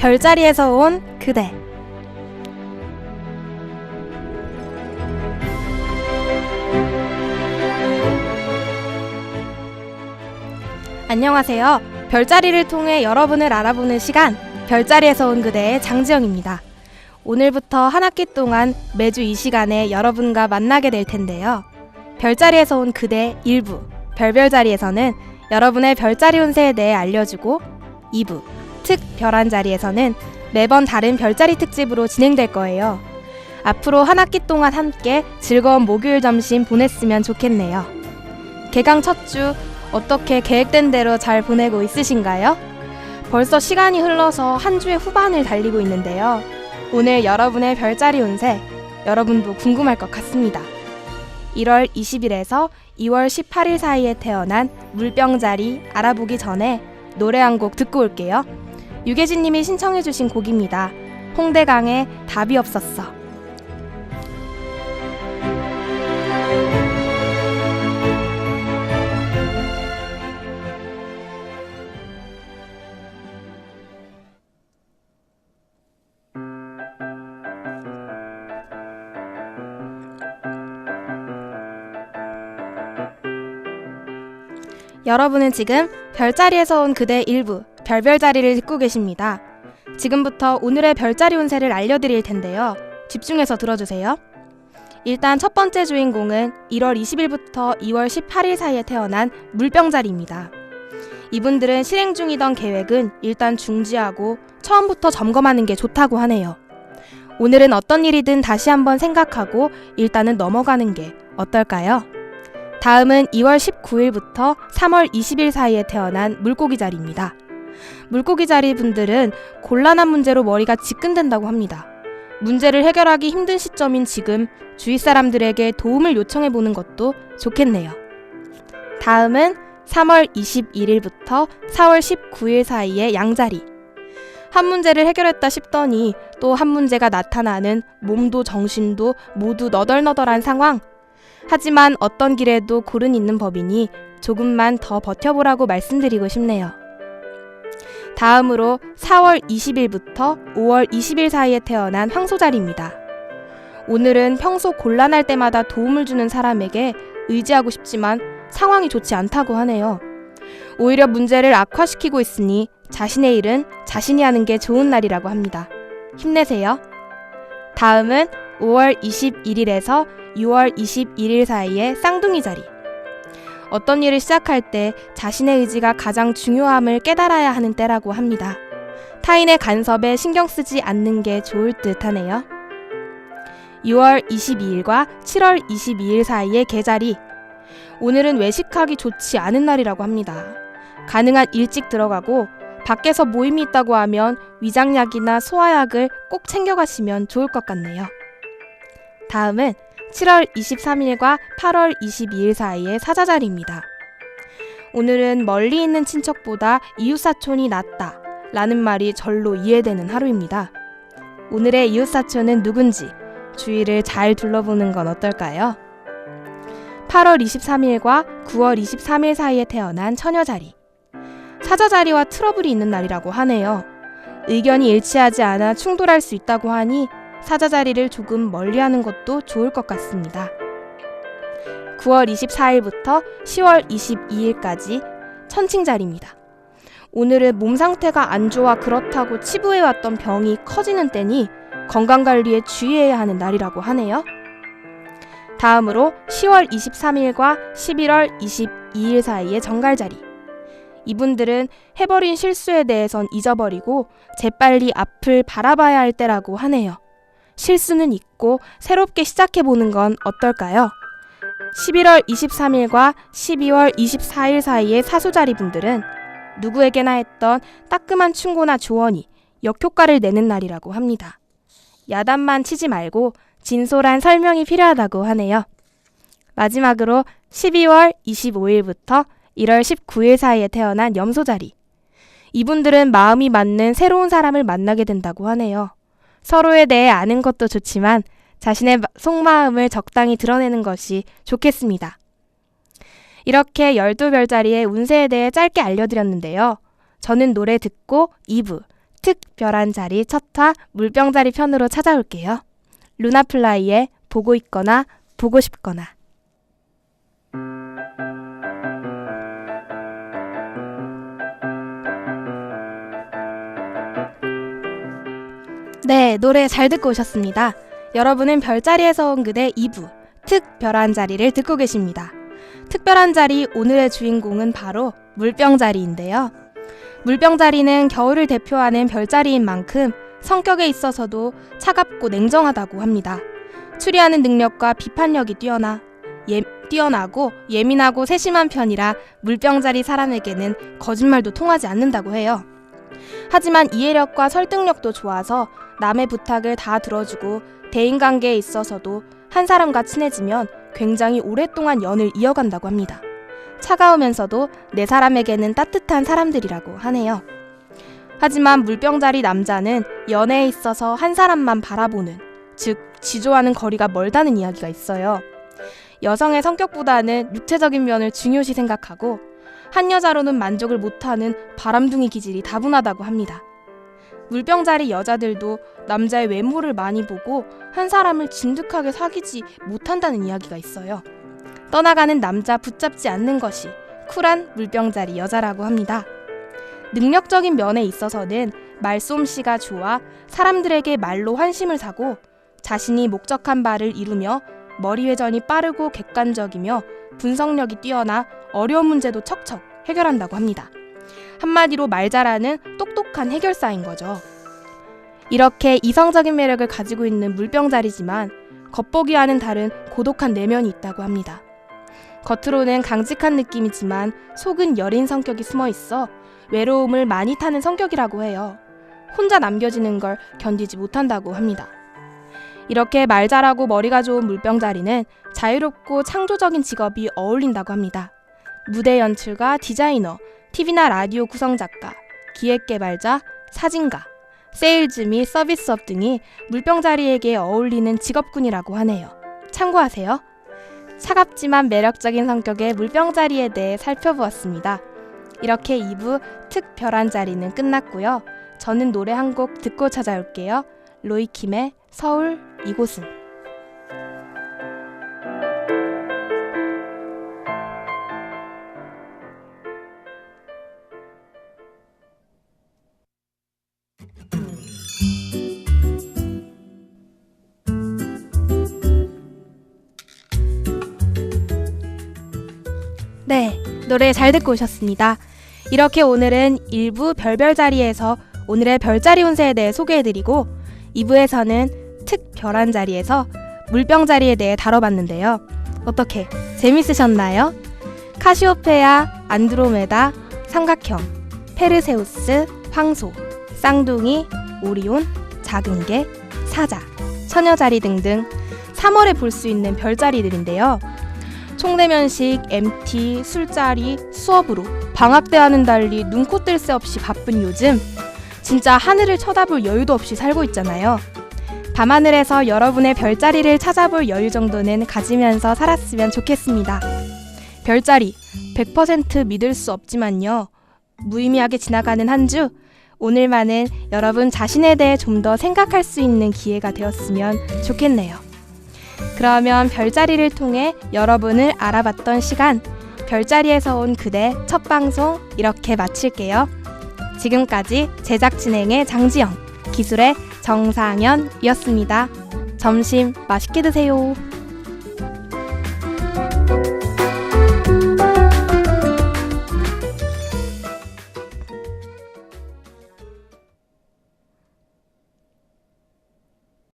별자리에서 온 그대. 안녕하세요. 별자리를 통해 여러분을 알아보는 시간, 별자리에서 온 그대의 장지영입니다. 오늘부터 한 학기 동안 매주 이 시간에 여러분과 만나게 될 텐데요. 별자리에서 온 그대 1부, 별별자리에서는 여러분의 별자리 운세에 대해 알려주고 2부, 특별한 자리에서는 매번 다른 별자리 특집으로 진행될 거예요. 앞으로 한 학기 동안 함께 즐거운 목요일 점심 보냈으면 좋겠네요. 개강 첫 주 어떻게 계획된 대로 잘 보내고 있으신가요? 벌써 시간이 흘러서 한 주의 후반을 달리고 있는데요. 오늘 여러분의 별자리 운세, 여러분도 궁금할 것 같습니다. 1월 20일에서 2월 18일 사이에 태어난 물병자리 알아보기 전에 노래 한 곡 듣고 올게요. 유계진님이 신청해주신 곡입니다. 홍대강의 답이 없었어. 여러분은 지금 별자리에서 온 그대 일부 별별자리를 듣고 계십니다. 지금부터 오늘의 별자리 운세를 알려드릴 텐데요. 집중해서 들어주세요. 일단 첫 번째 주인공은 1월 20일부터 2월 18일 사이에 태어난 물병자리입니다. 이분들은 실행 중이던 계획은 일단 중지하고 처음부터 점검하는 게 좋다고 하네요. 오늘은 어떤 일이든 다시 한번 생각하고 일단은 넘어가는 게 어떨까요? 다음은 2월 19일부터 3월 20일 사이에 태어난 물고기 자리입니다. 물고기 자리 분들은 곤란한 문제로 머리가 지끈된다고 합니다. 문제를 해결하기 힘든 시점인 지금 주위 사람들에게 도움을 요청해보는 것도 좋겠네요. 다음은 3월 21일부터 4월 19일 사이의 양자리. 한 문제를 해결했다 싶더니 또 한 문제가 나타나는 몸도 정신도 모두 너덜너덜한 상황. 하지만 어떤 길에도 골은 있는 법이니 조금만 더 버텨보라고 말씀드리고 싶네요. 다음으로 4월 20일부터 5월 20일 사이에 태어난 황소자리입니다. 오늘은 평소 곤란할 때마다 도움을 주는 사람에게 의지하고 싶지만 상황이 좋지 않다고 하네요. 오히려 문제를 악화시키고 있으니 자신의 일은 자신이 하는 게 좋은 날이라고 합니다. 힘내세요. 다음은 5월 21일에서 6월 21일 사이의 쌍둥이 자리. 어떤 일을 시작할 때 자신의 의지가 가장 중요함을 깨달아야 하는 때라고 합니다. 타인의 간섭에 신경 쓰지 않는 게 좋을 듯 하네요. 6월 22일과 7월 22일 사이의 개자리. 오늘은 외식하기 좋지 않은 날이라고 합니다. 가능한 일찍 들어가고 밖에서 모임이 있다고 하면 위장약이나 소화약을 꼭 챙겨가시면 좋을 것 같네요. 다음은 7월 23일과 8월 22일 사이의 사자자리입니다. 오늘은 멀리 있는 친척보다 이웃사촌이 낫다 라는 말이 절로 이해되는 하루입니다. 오늘의 이웃사촌은 누군지 주위를 잘 둘러보는 건 어떨까요? 8월 23일과 9월 23일 사이에 태어난 처녀자리. 사자자리와 트러블이 있는 날이라고 하네요. 의견이 일치하지 않아 충돌할 수 있다고 하니 사자자리를 조금 멀리하는 것도 좋을 것 같습니다. 9월 24일부터 10월 22일까지 천칭자리입니다. 오늘은 몸 상태가 안 좋아 그렇다고 치부해왔던 병이 커지는 때니 건강관리에 주의해야 하는 날이라고 하네요. 다음으로 10월 23일과 11월 22일 사이의 정갈자리. 이분들은 해버린 실수에 대해선 잊어버리고 재빨리 앞을 바라봐야 할 때라고 하네요. 실수는 잊고 새롭게 시작해보는 건 어떨까요? 11월 23일과 12월 24일 사이의 사수자리 분들은 누구에게나 했던 따끔한 충고나 조언이 역효과를 내는 날이라고 합니다. 야단만 치지 말고 진솔한 설명이 필요하다고 하네요. 마지막으로 12월 25일부터 1월 19일 사이에 태어난 염소자리. 이분들은 마음이 맞는 새로운 사람을 만나게 된다고 하네요. 서로에 대해 아는 것도 좋지만 자신의 속마음을 적당히 드러내는 것이 좋겠습니다. 이렇게 12별자리의 운세에 대해 짧게 알려드렸는데요. 저는 노래 듣고 2부 특별한 자리 첫화 물병자리 편으로 찾아올게요. 루나플라이의 보고 있거나 보고 싶거나. 네, 노래 잘 듣고 오셨습니다. 여러분은 별자리에서 온 그대 2부 특별한 자리를 듣고 계십니다. 특별한 자리 오늘의 주인공은 바로 물병자리인데요. 물병자리는 겨울을 대표하는 별자리인 만큼 성격에 있어서도 차갑고 냉정하다고 합니다. 추리하는 능력과 비판력이 뛰어나고 예민하고 세심한 편이라 물병자리 사람에게는 거짓말도 통하지 않는다고 해요. 하지만 이해력과 설득력도 좋아서 남의 부탁을 다 들어주고 대인관계에 있어서도 한 사람과 친해지면 굉장히 오랫동안 연을 이어간다고 합니다. 차가우면서도 내 사람에게는 따뜻한 사람들이라고 하네요. 하지만 물병자리 남자는 연애에 있어서 한 사람만 바라보는, 즉 지조와는 거리가 멀다는 이야기가 있어요. 여성의 성격보다는 육체적인 면을 중요시 생각하고 한 여자로는 만족을 못하는 바람둥이 기질이 다분하다고 합니다. 물병자리 여자들도 남자의 외모를 많이 보고 한 사람을 진득하게 사귀지 못한다는 이야기가 있어요. 떠나가는 남자 붙잡지 않는 것이 쿨한 물병자리 여자라고 합니다. 능력적인 면에 있어서는 말솜씨가 좋아 사람들에게 말로 환심을 사고 자신이 목적한 바를 이루며 머리 회전이 빠르고 객관적이며 분석력이 뛰어나 어려운 문제도 척척 해결한다고 합니다. 한마디로 말 잘하는 똑똑한 해결사인 거죠. 이렇게 이성적인 매력을 가지고 있는 물병자리지만 겉보기와는 다른 고독한 내면이 있다고 합니다. 겉으로는 강직한 느낌이지만 속은 여린 성격이 숨어 있어 외로움을 많이 타는 성격이라고 해요. 혼자 남겨지는 걸 견디지 못한다고 합니다. 이렇게 말 잘하고 머리가 좋은 물병자리는 자유롭고 창조적인 직업이 어울린다고 합니다. 무대 연출가, 디자이너, TV나 라디오 구성작가, 기획개발자, 사진가, 세일즈 및 서비스업 등이 물병자리에게 어울리는 직업군이라고 하네요. 참고하세요. 차갑지만 매력적인 성격의 물병자리에 대해 살펴보았습니다. 이렇게 2부 특별한 자리는 끝났고요. 저는 노래 한 곡 듣고 찾아올게요. 로이킴의 서울 이곳은. 네, 노래 잘 듣고 오셨습니다. 이렇게 오늘은 1부 별별자리에서 오늘의 별자리 운세에 대해 소개해드리고 2부에서는 특별한 자리에서 물병자리에 대해 다뤄봤는데요. 어떻게 재밌으셨나요? 카시오페아, 안드로메다, 삼각형, 페르세우스, 황소, 쌍둥이, 오리온, 작은 개, 사자, 처녀자리 등등 3월에 볼 수 있는 별자리들인데요. 총대면식, MT, 술자리, 수업으로 방학 때와는 달리 눈코 뜰 새 없이 바쁜 요즘 진짜 하늘을 쳐다볼 여유도 없이 살고 있잖아요. 밤하늘에서 여러분의 별자리를 찾아볼 여유 정도는 가지면서 살았으면 좋겠습니다. 별자리 100% 믿을 수 없지만요. 무의미하게 지나가는 한 주, 오늘만은 여러분 자신에 대해 좀 더 생각할 수 있는 기회가 되었으면 좋겠네요. 그러면 별자리를 통해 여러분을 알아봤던 시간, 별자리에서 온 그대 첫 방송 이렇게 마칠게요. 지금까지 제작 진행의 장지영, 기술의 정상현이었습니다. 점심 맛있게 드세요.